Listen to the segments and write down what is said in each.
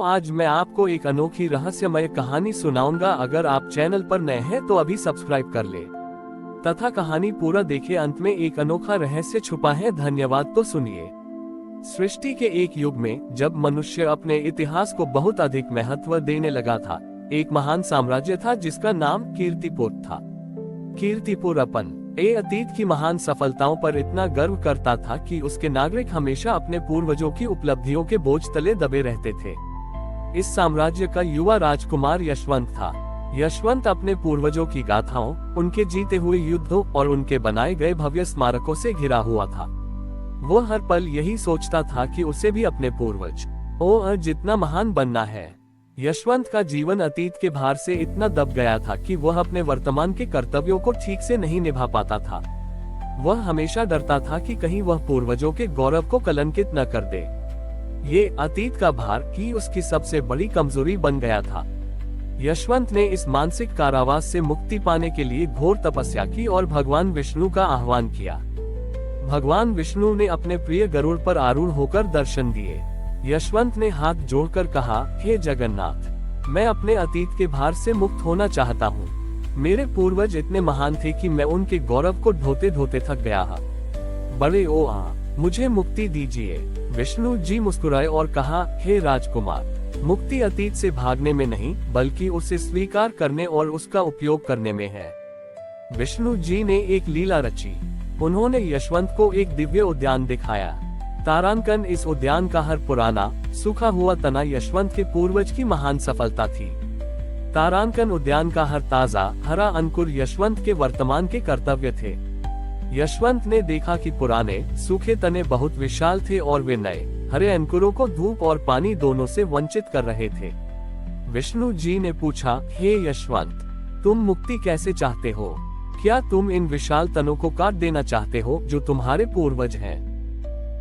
आज मैं आपको एक अनोखी रहस्यमय कहानी सुनाऊंगा। अगर आप चैनल पर नए हैं तो अभी सब्सक्राइब कर ले तथा कहानी पूरा देखे। अंत में एक अनोखा रहस्य छुपा है। धन्यवाद। तो सुनिए। सृष्टि के एक युग में जब मनुष्य अपने इतिहास को बहुत अधिक महत्व देने लगा था, एक महान साम्राज्य था जिसका नाम कीर्तिपुर था। कीर्तिपुर अतीत की महान सफलताओं पर इतना गर्व करता था कि उसके नागरिक हमेशा अपने पूर्वजों की उपलब्धियों के बोझ तले दबे रहते थे। इस साम्राज्य का युवा राजकुमार यशवंत था। यशवंत अपने पूर्वजों की गाथाओं, उनके जीते हुए युद्धों और उनके बनाए गए भव्य स्मारकों से घिरा हुआ था। वो हर पल यही सोचता था कि उसे भी अपने पूर्वज जितना महान बनना है। यशवंत का जीवन अतीत के भार से इतना दब गया था कि वह अपने वर्तमान के कर्तव्यों को ठीक से नहीं निभा पाता था। वह हमेशा डरता था कि कहीं वह पूर्वजों के गौरव को कलंकित न कर दे। ये अतीत का भार ही उसकी सबसे बड़ी कमजोरी बन गया था। यशवंत ने इस मानसिक कारावास से मुक्ति पाने के लिए घोर तपस्या की और भगवान विष्णु का आह्वान किया। भगवान विष्णु ने अपने प्रिय गरुड़ पर आरूढ़ होकर दर्शन दिए। यशवंत ने हाथ जोड़कर कहा, हे जगन्नाथ, मैं अपने अतीत के भार से मुक्त होना चाहता हूँ। मेरे पूर्वज इतने महान थे कि मैं उनके गौरव को ढोते ढोते थक गया। बड़े मुझे मुक्ति दीजिए। विष्णु जी मुस्कुराए और कहा, हे राजकुमार, मुक्ति अतीत से भागने में नहीं बल्कि उसे स्वीकार करने और उसका उपयोग करने में है। विष्णु जी ने एक लीला रची। उन्होंने यशवंत को एक दिव्य उद्यान दिखाया। तारांकन इस उद्यान का हर पुराना सूखा हुआ तना यशवंत के पूर्वज की महान सफलता थी। तारांकन उद्यान का हर ताजा हरा अंकुर यशवंत के वर्तमान के कर्तव्य थे। यशवंत ने देखा कि पुराने सूखे तने बहुत विशाल थे और वे नए हरे अंकुरों को धूप और पानी दोनों से वंचित कर रहे थे। विष्णु जी ने पूछा, हे यशवंत, तुम मुक्ति कैसे चाहते हो? क्या तुम इन विशाल तनों को काट देना चाहते हो जो तुम्हारे पूर्वज हैं?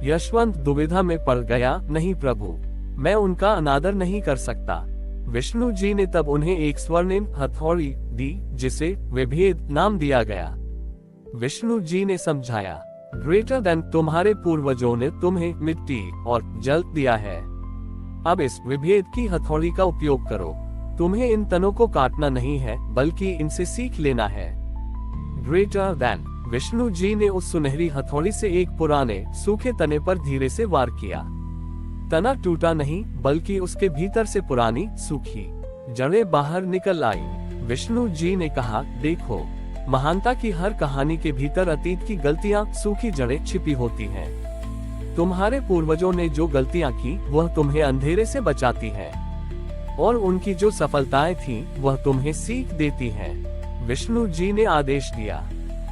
यशवंत दुविधा में पड़ गया, नहीं प्रभु, मैं उनका अनादर नहीं कर सकता। विष्णु जी ने तब उन्हें एक स्वर्णिम हथौड़ी दी जिसे विभेद नाम दिया गया। विष्णु जी ने समझाया, ग्रेटर देन तुम्हारे पूर्वजों ने तुम्हें मिट्टी और जल दिया है। अब इस विभेद की हथौड़ी का उपयोग करो। तुम्हें इन तनों को काटना नहीं है बल्कि इनसे सीख लेना है। Greater than. विष्णु जी ने उस सुनहरी हथौड़ी से एक पुराने सूखे तने पर धीरे से वार किया। तना टूटा नहीं बल्कि उसके भीतर से पुरानी सूखी जड़ें बाहर निकल आई। विष्णु जी ने कहा, देखो, महानता की हर कहानी के भीतर अतीत की गलतियां, सूखी जड़ें छिपी होती हैं। तुम्हारे पूर्वजों ने जो गलतियां की वह तुम्हें अंधेरे से बचाती हैं और उनकी जो सफलताएं थीं वह तुम्हें सीख देती हैं। विष्णु जी ने आदेश दिया,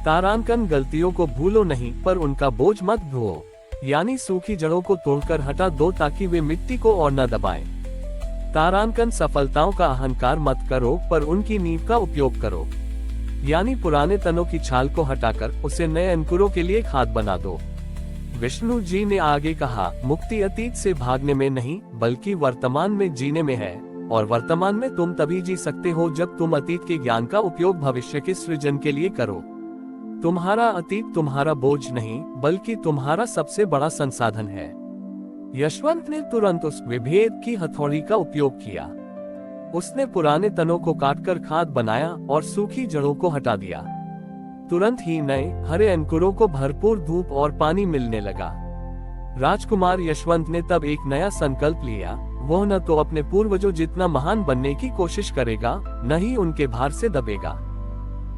तारांकन गलतियों को भूलो नहीं पर उनका बोझ मत ढोओ, यानी सूखी जड़ों को तोड़कर हटा दो ताकि वे मिट्टी को और न दबाएं। तारांकन सफलताओं का अहंकार मत करो पर उनकी नींव का उपयोग करो, यानी पुराने तनों की छाल को हटाकर उसे नए अंकुरों के लिए खाद बना दो। विष्णु जी ने आगे कहा, मुक्ति अतीत से भागने में नहीं बल्कि वर्तमान में जीने में है और वर्तमान में तुम तभी जी सकते हो जब तुम अतीत के ज्ञान का उपयोग भविष्य के सृजन के लिए करो। तुम्हारा अतीत तुम्हारा बोझ नहीं बल्कि तुम्हारा सबसे बड़ा संसाधन है। यशवंत ने तुरंत उस विभेद की हथौड़ी का उपयोग किया। उसने पुराने तनों को काटकर खाद बनाया और सूखी जड़ों को हटा दिया। तुरंत ही नए हरे अंकुरों को भरपूर धूप और पानी मिलने लगा। राजकुमार यशवंत ने तब एक नया संकल्प लिया। वह न तो अपने पूर्वजों जितना महान बनने की कोशिश करेगा, न ही उनके भार से दबेगा।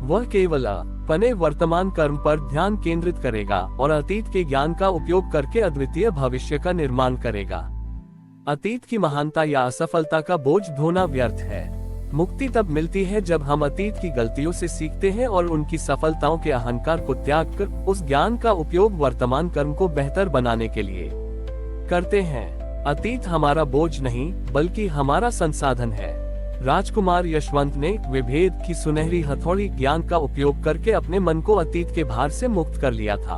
वह केवल अपने वर्तमान कर्म पर ध्यान केंद्रित करेगा और अतीत के ज्ञान का उपयोग करके अद्वितीय भविष्य का निर्माण करेगा। अतीत की महानता या असफलता का बोझ ढोना व्यर्थ है। मुक्ति तब मिलती है जब हम अतीत की गलतियों से सीखते हैं और उनकी सफलताओं के अहंकार को त्याग कर उस ज्ञान का उपयोग वर्तमान कर्म को बेहतर बनाने के लिए करते हैं। अतीत हमारा बोझ नहीं बल्कि हमारा संसाधन है। राजकुमार यशवंत ने विभेद की सुनहरी हथौड़ी ज्ञान का उपयोग करके अपने मन को अतीत के भार से मुक्त कर लिया था।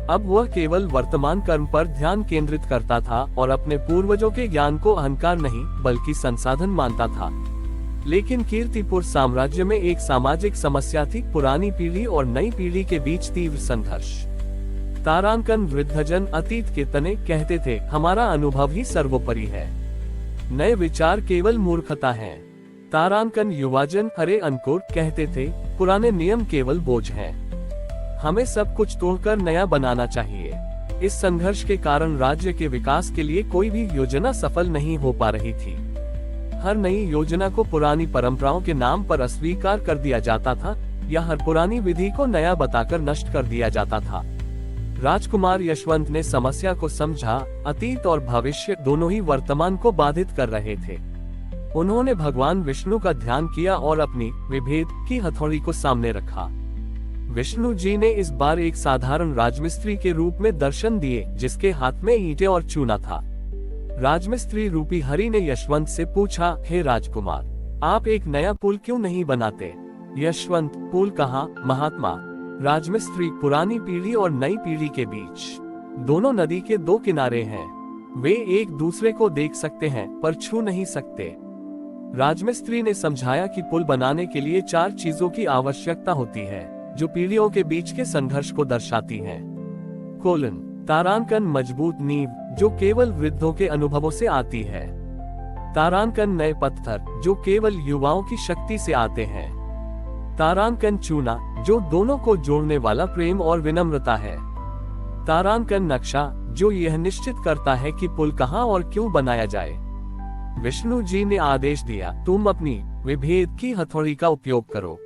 अब वह केवल वर्तमान कर्म पर ध्यान केंद्रित करता था और अपने पूर्वजों के ज्ञान को अहंकार नहीं बल्कि संसाधन मानता था। लेकिन कीर्तिपुर साम्राज्य में एक सामाजिक समस्या थी, पुरानी पीढ़ी और नई पीढ़ी के बीच तीव्र संघर्ष। तारांकन वृद्धजन अतीत के तने कहते थे, हमारा अनुभव ही सर्वोपरि है। नए विचार केवल मूर्खता है। तारांकन युवाजन हरे अंकुर कहते थे, पुराने नियम केवल बोझ हैं। हमें सब कुछ तोड़कर नया बनाना चाहिए। इस संघर्ष के कारण राज्य के विकास के लिए कोई भी योजना सफल नहीं हो पा रही थी। हर नई योजना को पुरानी परंपराओं के नाम पर अस्वीकार कर दिया जाता था या हर पुरानी विधि को नया बताकर नष्ट कर दिया जाता था। राजकुमार यशवंत ने समस्या को समझा। अतीत और भविष्य दोनों ही वर्तमान को बाधित कर रहे थे। उन्होंने भगवान विष्णु का ध्यान किया और अपनी विभेद की हथौड़ी को सामने रखा। विष्णु जी ने इस बार एक साधारण राजमिस्त्री के रूप में दर्शन दिए, जिसके हाथ में ईंटें और चूना था। राजमिस्त्री रूपी हरि ने यशवंत से पूछा, हे राजकुमार, आप एक नया पुल क्यों नहीं बनाते? यशवंत, पुल कहाँ महात्मा? राजमिस्त्री, पुरानी पीढ़ी और नई पीढ़ी के बीच दोनों नदी के दो किनारे हैं। वे एक दूसरे को देख सकते हैं पर छू नहीं सकते। राजमिस्त्री ने समझाया कि पुल बनाने के लिए 4 चीजों की आवश्यकता होती है, जो पीढ़ियों के बीच के संघर्ष को दर्शाती हैं। तारांकन, मजबूत नींव जो केवल वृद्धों के अनुभवों से आती है। तारांकन, नए पत्थर जो केवल युवाओं की शक्ति से आते हैं। तारांकन, चूना जो दोनों को जोड़ने वाला प्रेम और विनम्रता है। तारांकन, नक्शा जो यह निश्चित करता है कि पुल कहाँ और क्यों बनाया जाए। विष्णु जी ने आदेश दिया, तुम अपनी विभेद की हथौड़ी का उपयोग करो।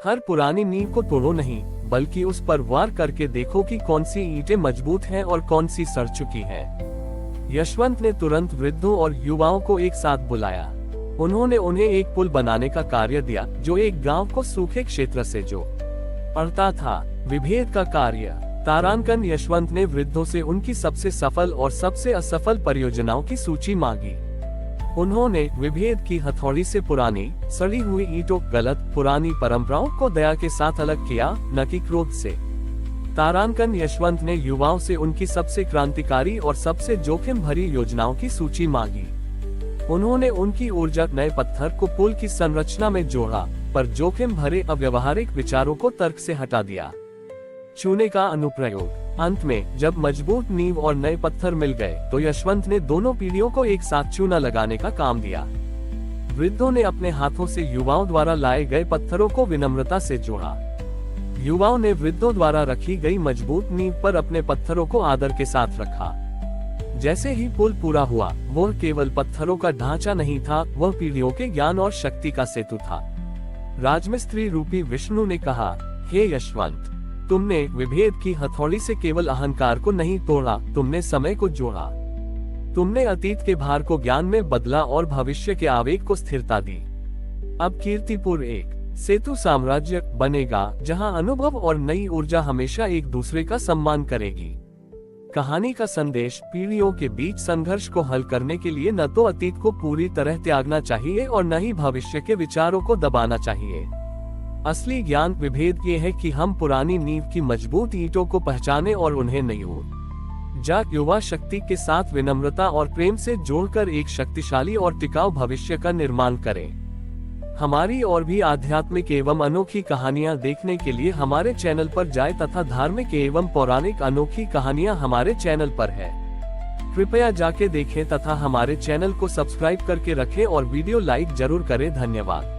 हर पुरानी नींव को तोड़ो नहीं, बल्कि उस पर वार करके देखो कि कौन सी ईंटें मजबूत हैं और कौन सी सड़ चुकी हैं। यशवंत ने तुरंत वृद्धों और युवाओं को एक साथ बुलाया। उन्होंने उन्हें एक पुल बनाने का कार्य दिया, जो एक गांव को सूखे क्षेत्र से जोड़ता था। विभेद का कार्य। तारांकन यशवंत ने वृद्धों से उनकी सबसे सफल और सबसे असफल परियोजनाओं की सूची मांगी। उन्होंने विभेद की हथौड़ी से पुरानी सड़ी हुई ईंटों, गलत पुरानी परंपराओं को दया के साथ अलग किया, न कि क्रोध से। तारांकन यशवंत ने युवाओं से उनकी सबसे क्रांतिकारी और सबसे जोखिम भरी योजनाओं की सूची मांगी। उन्होंने उनकी ऊर्जा नए पत्थर को पुल की संरचना में जोड़ा, पर जोखिम भरे अव्यवहारिक विचारों को तर्क से हटा दिया। चूने का अनुप्रयोग। अंत में जब मजबूत नींव और नए पत्थर मिल गए, तो यशवंत ने दोनों पीढ़ियों को एक साथ चूना लगाने का काम दिया। वृद्धों ने अपने हाथों से युवाओं द्वारा लाए गए पत्थरों को विनम्रता से जोड़ा। युवाओं ने वृद्धों द्वारा रखी गई मजबूत नींव पर अपने पत्थरों को आदर के साथ रखा। जैसे ही पुल पूरा हुआ, वह केवल पत्थरों का ढांचा नहीं था, वह पीढ़ियों के ज्ञान और शक्ति का सेतु था। राजमिस्त्री रूपी विष्णु ने कहा, हे यशवंत, तुमने विभेद की हथौड़ी से केवल अहंकार को नहीं तोड़ा, तुमने समय को जोड़ा। तुमने अतीत के भार को ज्ञान में बदला और भविष्य के आवेग को स्थिरता दी। अब कीर्तिपुर एक सेतु साम्राज्य बनेगा, जहां अनुभव और नई ऊर्जा हमेशा एक दूसरे का सम्मान करेगी। कहानी का संदेश, पीढ़ियों के बीच संघर्ष को हल करने के लिए न तो अतीत को पूरी तरह त्यागना चाहिए और न ही भविष्य के विचारों को दबाना चाहिए। असली ज्ञान विभेद ये है कि हम पुरानी नींव की मजबूत ईंटों को पहचाने और उन्हें नई ऊर्जा, युवा शक्ति के साथ विनम्रता और प्रेम से जोड़कर एक शक्तिशाली और टिकाऊ भविष्य का निर्माण करें। हमारी और भी आध्यात्मिक एवं अनोखी कहानियां देखने के लिए हमारे चैनल पर जाएं तथा धार्मिक एवं पौराणिक अनोखी कहानियां हमारे चैनल पर है। कृपया जाके देखें तथा हमारे चैनल को सब्सक्राइब करके रखें और वीडियो लाइक जरूर करें। धन्यवाद।